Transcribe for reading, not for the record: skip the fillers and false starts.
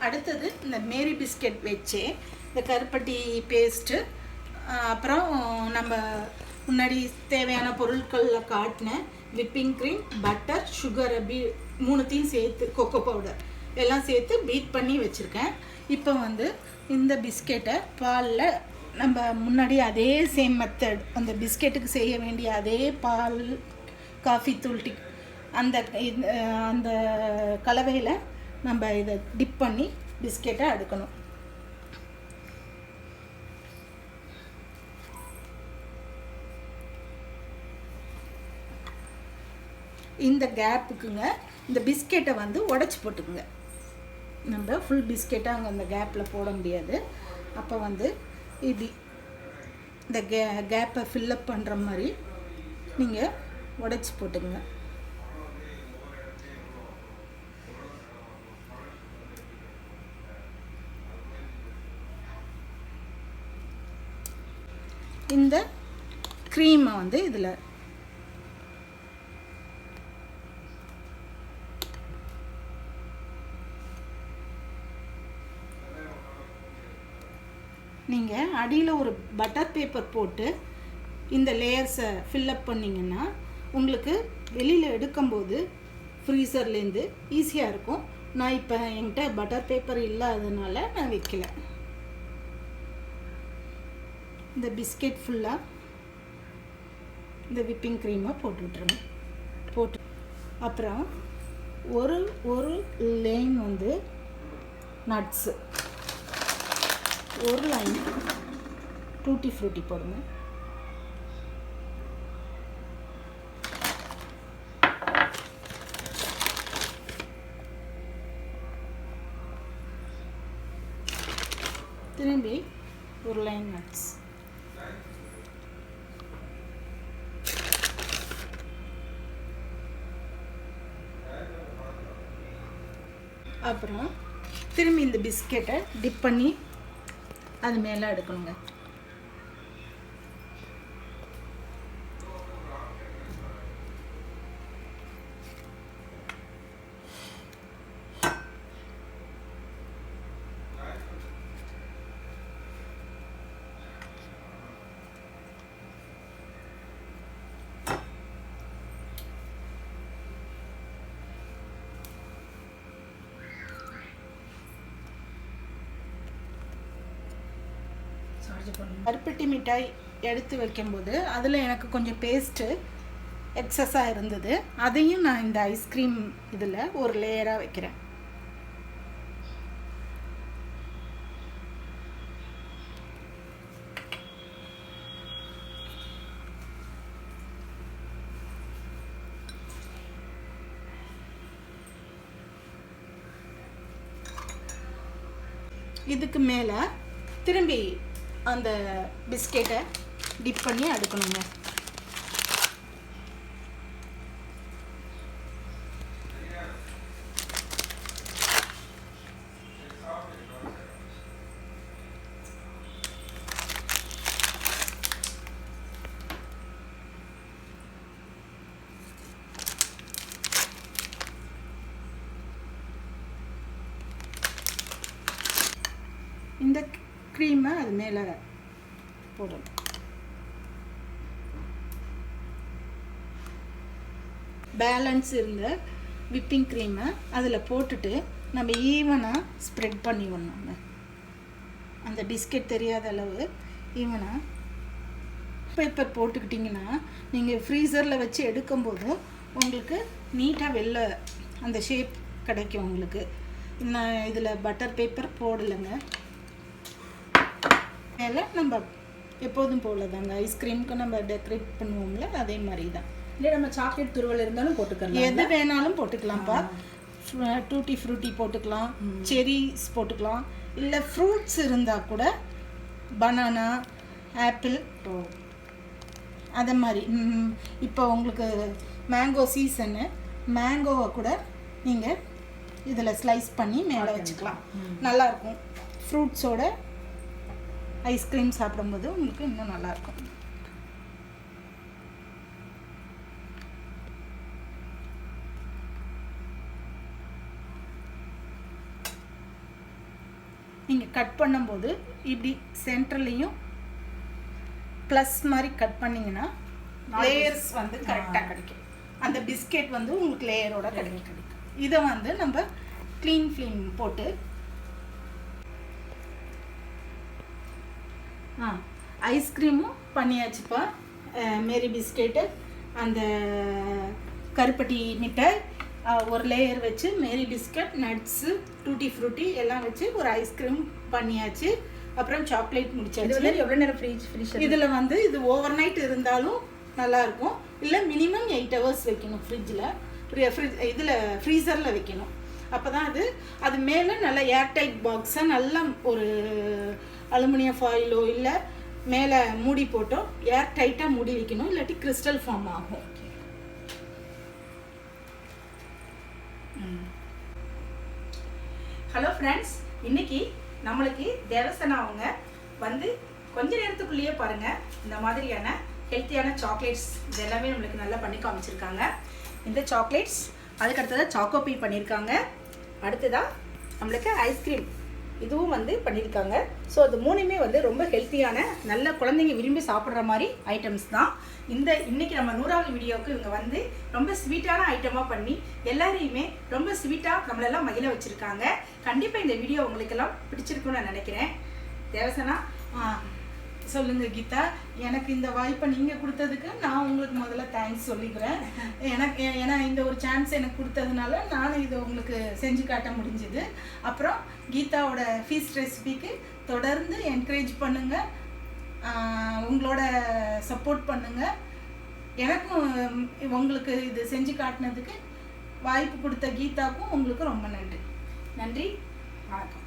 அடுத்தது இந்த மேரி பிஸ்கெட் வச்சு இந்த கருப்பட்டி பேஸ்ட்டு, அப்புறம் நம்ம முன்னாடி தேவையான பொருட்களில் காட்டின விப்பிங் க்ரீம், பட்டர், சுகர் மூணுத்தையும் சேர்த்து கொக்கோ பவுடர் எல்லாம் சேர்த்து பீட் பண்ணி வச்சுருக்கேன். இப்போ வந்து இந்த பிஸ்கெட்டை பாலில் நம்ம முன்னாடி அதே சேம் மெத்தட், அந்த பிஸ்கெட்டுக்கு செய்ய வேண்டிய அதே பால், காஃபி தூள், அந்த அந்த கலவையில் நம்ம இதை டிப் பண்ணி பிஸ்கெட்டை அடுக்கணும். இந்த கேப்புக்குங்க இந்த பிஸ்கெட்டை வந்து உடச்சி போட்டுக்குங்க. நம்ம ஃபுல் பிஸ்கெட்டை அங்கே அந்த கேப்பில் போட முடியாது. அப்போ வந்து இப்படி இந்த கேப்பை ஃபில்லப் பண்ணுற மாதிரி நீங்கள் உடச்சி போட்டுக்குங்க. இந்த க்ரீமை வந்து இதில் நீங்கள் அடியில் ஒரு பட்டர் பேப்பர் போட்டு இந்த லேயர்ஸை ஃபில்லப் பண்ணிங்கன்னா உங்களுக்கு வெளியில் எடுக்கும்போது ஃப்ரீசர்லேருந்து ஈஸியாக இருக்கும். நான் இப்போ என்கிட்ட பட்டர் பேப்பர் இல்லாததுனால நான் வைக்கல. இந்த பிஸ்கெட் ஃபுல்லாக இந்த விப்பிங் க்ரீமை போட்டு விட்டுருங்க. போட்டு அப்புறம் ஒரு லைன் வந்து நட்ஸு, ஒரு லைன் டூட்டி ஃப்ரூட்டி போடுங்க. திரும்பி ஒரு லைன் நட்ஸ். அப்புறம் திரும்பி இந்த பிஸ்கெட்டை டிப் பண்ணி அது மேலே எடுக்கணுங்க. கருப்பட்டி மிட்டாய் எடுத்து வைக்கும்போது அதில் எனக்கு கொஞ்சம் பேஸ்ட்டு எக்ஸஸாக இருந்தது. அதையும் நான் இந்த ஐஸ்கிரீம் இதில் ஒரு லேயராக வைக்கிறேன். இதுக்கு மேலே திரும்பி அந்த பிஸ்கெட்டை டிப் பண்ணி அடுக்கணுங்க. இந்த க்ரீமை அது மேலே போடணும். பேலன்ஸ் இருந்த விப்பிங் க்ரீமை அதில் போட்டுட்டு நம்ம ஈவனாக ஸ்ப்ரெட் பண்ணி விடணுங்க. அந்த பிஸ்கெட் தெரியாத அளவு ஈவனாக பேப்பர் போட்டுக்கிட்டிங்கன்னா நீங்கள் ஃப்ரீசரில் வச்சு எடுக்கும்போது உங்களுக்கு நீட்டாக வெளில அந்த ஷேப் கிடைக்கும். உங்களுக்கு நான் இதில் பட்டர் பேப்பர் போடலைங்க. மேலே நம்ம எப்போதும் போல தாங்க ஐஸ்கிரீமுக்கு நம்ம டெக்கரேட் பண்ணுவோம்ல, அதே மாதிரி தான். இல்லை நம்ம சாக்லேட் துருவல் இருந்தாலும் போட்டுக்கலாம், எது வேணாலும் போட்டுக்கலாம்ப்பா. டூட்டி ஃப்ரூட்டி போட்டுக்கலாம், செரிஸ் போட்டுக்கலாம், இல்லை ஃப்ரூட்ஸ் இருந்தால் கூட பனானா, ஆப்பிள் அதை மாதிரி. இப்போ உங்களுக்கு மேங்கோ சீசனு, மேங்கோவை கூட நீங்கள் இதில் ஸ்லைஸ் பண்ணி மேலே வச்சுக்கலாம். நல்லாயிருக்கும். ஃப்ரூட்ஸோட ஐஸ்கிரீம் சாப்பிடும்போது உங்களுக்கு இன்னும் நல்லாயிருக்கும். நீங்கள் கட் பண்ணும்போது இப்படி சென்டர்லேயும் ப்ளஸ் மாதிரி கட் பண்ணிங்கன்னா லேயர்ஸ் வந்து கரெக்டாக கிடைக்கும். அந்த பிஸ்கெட் வந்து உங்களுக்கு லேயரோட கிடைக்கும். இதை வந்து நம்ம க்ளீன் ஃபிலிம் போட்டு ஐஸ்கிரீமும் பண்ணியாச்சுப்பா. மேரி பிஸ்கெட்டு, அந்த கருப்பட்டி மிட்டாய், ஒரு லேயர் வச்சு Marie biscuit, nuts, tutti frutti எல்லாம் வச்சு ஒரு ஐஸ்கிரீம் பண்ணியாச்சு. அப்புறம் சாக்லேட் முடிச்சாச்சு. எவ்வளோ நேரம் ஃப்ரீஸ்? இதில் வந்து இது ஓவர் நைட் இருந்தாலும் நல்லாயிருக்கும், இல்லை மினிமம் 8 hours வைக்கணும் ஃப்ரிட்ஜில், இதில் ஃப்ரீசரில் வைக்கணும். அப்போ தான் அது மேலே நல்லா ஏர்டைட் பாக்ஸை நல்லா ஒரு அலுமினியம் ஃபாயிலோ இல்லை மேலே மூடி போட்டோ ஏர் டைட்டாக மூடி வைக்கணும், இல்லாட்டி கிறிஸ்டல் ஃபார்ம் ஆகும். ஹலோ ஃப்ரெண்ட்ஸ், இன்னைக்கு நம்மளுக்கு தேவசனா அவங்க வந்து கொஞ்ச நேரத்துக்குள்ளேயே பாருங்கள் இந்த மாதிரியான ஹெல்த்தியான சாக்லேட்ஸ் இது எல்லாமே நம்மளுக்கு நல்லா பண்ணி காமிச்சிருக்காங்க. இந்த சாக்லேட்ஸ் அதுக்கடுத்ததாக சாக்கோபி பண்ணியிருக்காங்க. அடுத்ததாக நம்மளுக்கு ஐஸ்கிரீம் இதுவும் வந்து பண்ணியிருக்காங்க. ஸோ அது மூணுமே வந்து ரொம்ப ஹெல்த்தியான நல்ல குழந்தைங்க விரும்பி சாப்பிட்ற மாதிரி ஐட்டம்ஸ் தான். இன்னைக்கு நம்ம 100வது வீடியோவுக்கு இவங்க வந்து ரொம்ப ஸ்வீட்டான ஐட்டமாக பண்ணி எல்லாரையுமே ரொம்ப ஸ்வீட்டாக நம்மளெல்லாம் மகிழ வச்சுருக்காங்க. கண்டிப்பாக இந்த வீடியோ உங்களுக்கெல்லாம் பிடிச்சிருக்குன்னு நான் நினைக்கிறேன். தேவசனா சொல்லுங்க கீதா, எனக்கு இந்த வாய்ப்பை நீங்கள் கொடுத்ததுக்கு நான் உங்களுக்கு முதல்ல தேங்க்ஸ் சொல்லிக்கிறேன். ஏன்னா இந்த ஒரு சான்ஸ் எனக்கு கொடுத்ததுனால நான் இதை உங்களுக்கு செஞ்சு காட்ட முடிஞ்சுது. அப்புறம் கீதாவோட ஃபீஸ்ட் ரெசிபிக்கு தொடர்ந்து என்கரேஜ் பண்ணுங்கள், உங்களோட சப்போர்ட் பண்ணுங்கள். எனக்கும் உங்களுக்கு இது செஞ்சு காட்டினதுக்கு வாய்ப்பு கொடுத்த கீதாவுக்கும் உங்களுக்கு ரொம்ப நன்றி. நன்றி, வணக்கம்.